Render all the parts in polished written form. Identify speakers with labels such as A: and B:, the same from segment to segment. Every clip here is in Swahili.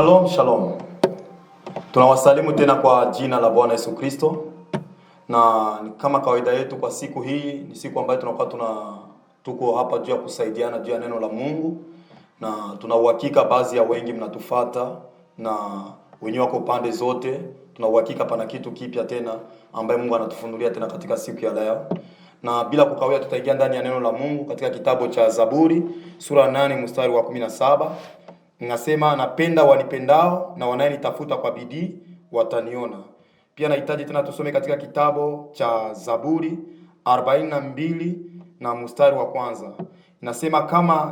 A: Shalom, shalom. Tunawasalimu tena kwa jina la Bwana Yesu Kristo. Na kama kawaida yetu kwa siku hii, ni siku ambayo tuko hapa juu ya kusaidiana juu ya neno la Mungu. Na tuna uhakika baadhi ya wengi mnatufuata na wenyewe wako pande zote. Tuna uhakika pana kitu kipya tena ambaye Mungu anatufunulia tena katika siku ya leo. Na bila kukawia tutaingia ndani ya neno la Mungu katika kitabu cha Zaburi sura 8 mstari wa 17. Ninasema napenda wanipendao na wanayenitafuta kwa bidii wataniona. Pia nahitaji tena tusome katika kitabu cha Zaburi 42 na mstari wa kwanza. Inasema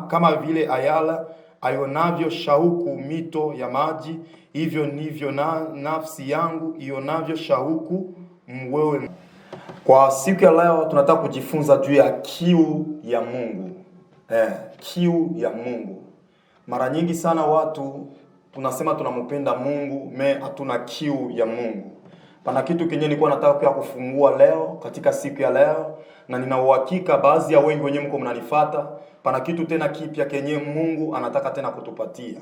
A: kama vile ayala aionavyo shauku mito ya maji, hivyo ndivyo nafsi yangu ionavyo shauku wewe. Kwa siku ya leo tunataka kujifunza juu ya kiu ya Mungu. Kiu ya Mungu. Mara nyingi sana watu tunasema tunampenda Mungu, hatuna kiu ya Mungu. Pana kitu kenye nilikuwa nataka pia kufungua leo katika siku ya leo, na nina uhakika baadhi ya wengi wenyewe mko mnanifuata. Pana kitu tena kipya kenye Mungu anataka tena kutupatia.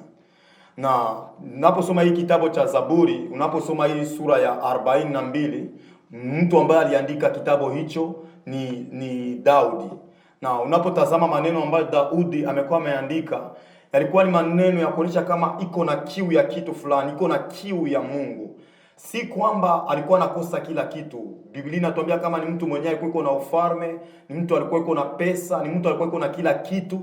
A: Na unaposoma hii kitabu cha Zaburi, unaposoma hii sura ya 42, mtu ambaye aliandika kitabu hicho ni Daudi. Na unapotazama maneno ambayo Daudi amekuwa ameandika, yalikuwa ni maneno ya kuonyesha kama iko na kiu ya kitu fulani, iko na kiu ya Mungu. Si kwamba alikuwa anakosa kila kitu. Biblia inatuambia kama ni mtu mwenyewe alikuwa na ufalme, ni mtu alikuwa iko na pesa, ni mtu alikuwa iko na kila kitu.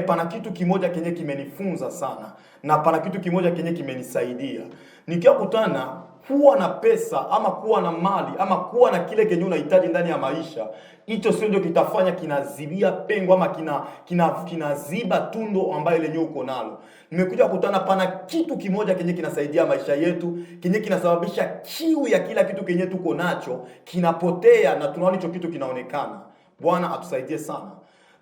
A: Pana kitu kimoja kenye kimenifunza sana, na pana kitu kimoja kenye kimenisaidia. Nikikutana kuwa na pesa ama kuwa na mali ama kuwa na kile kenye unahitaji ndani ya maisha, hicho sio ndio kitafanya kinazibia pengo ama kinaziba tundo ambayo lenyewe uko nalo. Nimekuja kukutana pana kitu kimoja kenye kinasaidia maisha yetu, kenye kinasababisha kiu ya kila kitu kenye tuko nacho kinapotea na tunaona hicho kitu kinaonekana. Bwana atusaidie sana.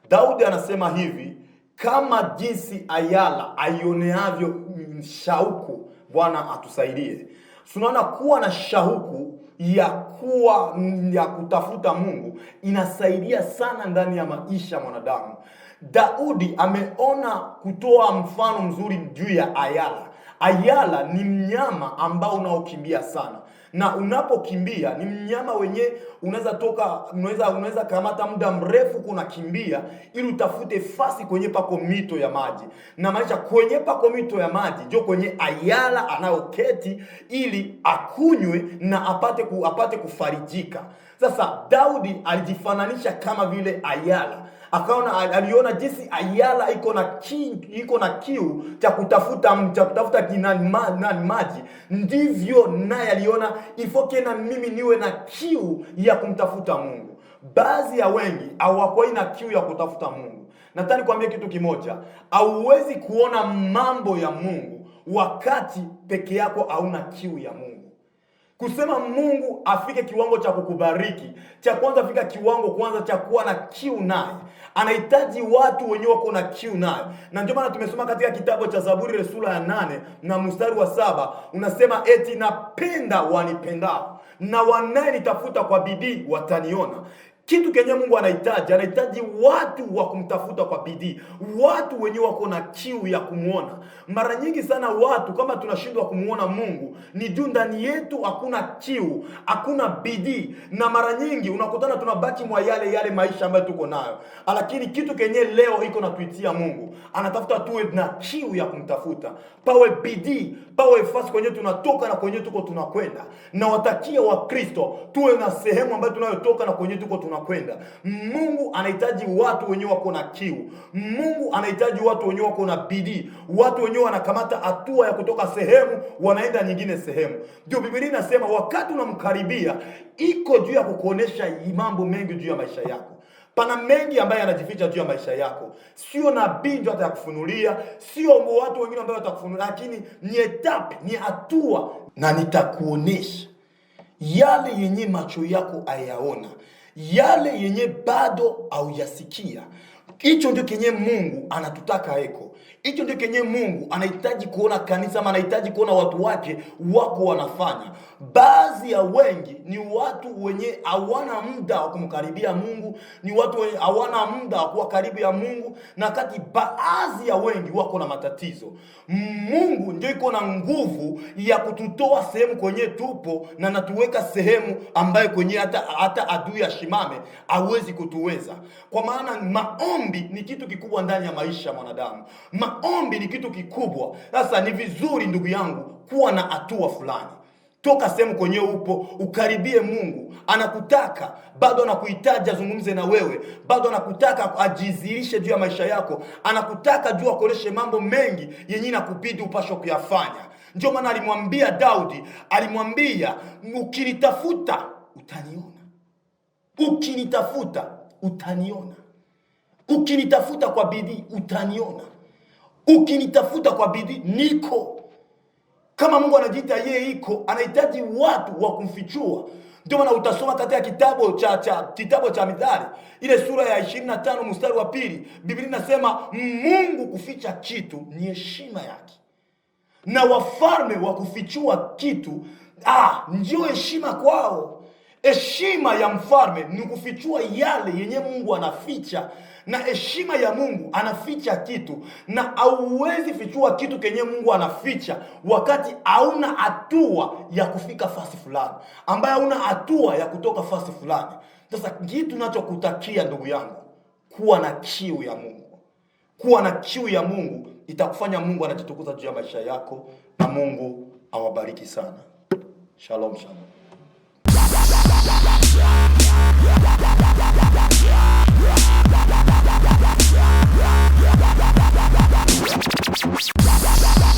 A: Daudi anasema hivi, kama jinsi ayala aioneavyo shauku. Bwana atusaidie. Tunaona kuwa na shauku ya kutafuta Mungu inasaidia sana ndani ya maisha mwanadamu. Daudi ameona kutoa mfano mzuri juu ya ayala. Ayala ni mnyama ambao unaokimbia sana. Na unapokimbia ni mnyama wenye unaweza kamata muda mrefu kunakimbia ili utafute fasi kwenye pako mito ya maji. Na maisha kwenye pako mito ya maji ndio kwenye ayala anayoketi ili akunywe na apate kufarijika. Sasa Daudi alijifananisha kama vile ayala. Aliona jinsi ayala iko na kiu cha kutafuta maji, ndivyo naye aliona ifoke na mimi niwe na kiu ya kumtafuta Mungu. Baadhi ya wengi hawakuwa na kiu ya kutafuta Mungu. Nataka nikwambie kitu kimoja, hauwezi kuona mambo ya Mungu wakati peke yako hauna kiu ya Mungu. Kusema Mungu afike kiwango cha kukubariki, cha kwanza fika kiwango kwanza cha kuwa na kiu naye. Anahitaji watu wenye wako na kiu naye. Na ndio maana tumesoma katika kitabu cha Zaburi sura ya 8 na mstari wa 7, unasema eti napenda wanipendao na wanayenitafuta kwa bidii wataniona. Kitu kenye Mungu anahitaji watu wa kumtafuta kwa bidii, watu wenye wako na kiu ya kumuona. Mara nyingi sana watu kama tunashindwa kumuona Mungu ni juu ndani yetu hakuna kiu, hakuna bidii, na mara nyingi unakutana tunabaki mwa yale maisha ambayo tuko nayo. Lakini kitu kenye leo iko na tuitia Mungu, anatafuta tuwe na kiu ya kumtafuta. Pawe bidii, pawe fasi kwenye tunatoka na kwenye tuko tunakwenda. Na watakia wa Kristo tuwe na sehemu ambayo tunayotoka na kwenye tuko tunakwenda. Mungu anahitaji watu wenye wako na kiu. Mungu anahitaji watu wenye wako na bidii, watu wenye wanakamata hatua ya kutoka sehemu wanaenda nyingine sehemu. Ndio Biblia inasema wakati unamkaribia iko juu ya kukuonesha mambo mengi juu ya maisha yako. Pana mengi ambaye anajificha juu ya maisha yako. Sio nabii ndio atakufunulia, sio watu wengine ambao watakufunulia, lakini ni etape, ni hatua, na nitakuonesha yale yenye macho yako ayaona, yale yenye bado haujasikia. Hicho ndio kenye Mungu anatutaka eko. Hicho ndio kenye Mungu anahitaji kuona kanisa, ama anahitaji kuona watu wake wako wanafanya. Baadhi ya wengi ni watu wenye hawana muda wa kumkaribia Mungu, ni watu wenye hawana muda wa kuwa karibu ya Mungu, na kati baadhi ya wengi wako na matatizo. Mungu ndio iko na nguvu ya kututoa sehemu kwenye tupo na natuweka sehemu ambayo kwenye hata adui ashimame hawezi kutuweza. Kwa maana maombi ni kitu kikubwa ndani ya maisha ya mwanadamu. Maombi ni kitu kikubwa. Sasa ni vizuri ndugu yangu kuwa na hatua fulani. Toka sehemu kwenye upo, ukaribie Mungu. Anakutaka, bado anakuhitaji azungumze na wewe, bado anakutaka ajizirishe juu ya maisha yako, anakutaka juu akoleshe mambo mengi yenye inakubidi upasho kuyafanya. Ndio maana alimwambia Daudi, alimwambia ukinitafuta utaniona. Ukinitafuta utaniona. Ukinitafuta kwa bidii utaniona. Ukinitafuta kwa bidii niko. Kama Mungu anajiita yeye iko, anahitaji watu wa kumfichua. Ndio maana utasoma katika kitabu cha Mithali, ile sura ya 25 mstari wa 2, Biblia inasema Mungu kuficha kitu ni heshima yake, na wafalme wa kufichua kitu ndio heshima kwao. Heshima ya mfalme ni kufichua yale yenye Mungu anaficha, na heshima ya Mungu anaficha kitu, na hauwezi fichua kitu kenye Mungu anaficha wakati hauna hatua ya kufika fasi fulani, ambaye hauna hatua ya kutoka fasi fulani. Sasa kitu ninachokutakia ndugu yangu, kuwa na kiu ya Mungu. Kuwa na kiu ya Mungu itakufanya Mungu anajitukuza juu ya maisha yako, na Mungu awabariki sana. Shalom, shalom.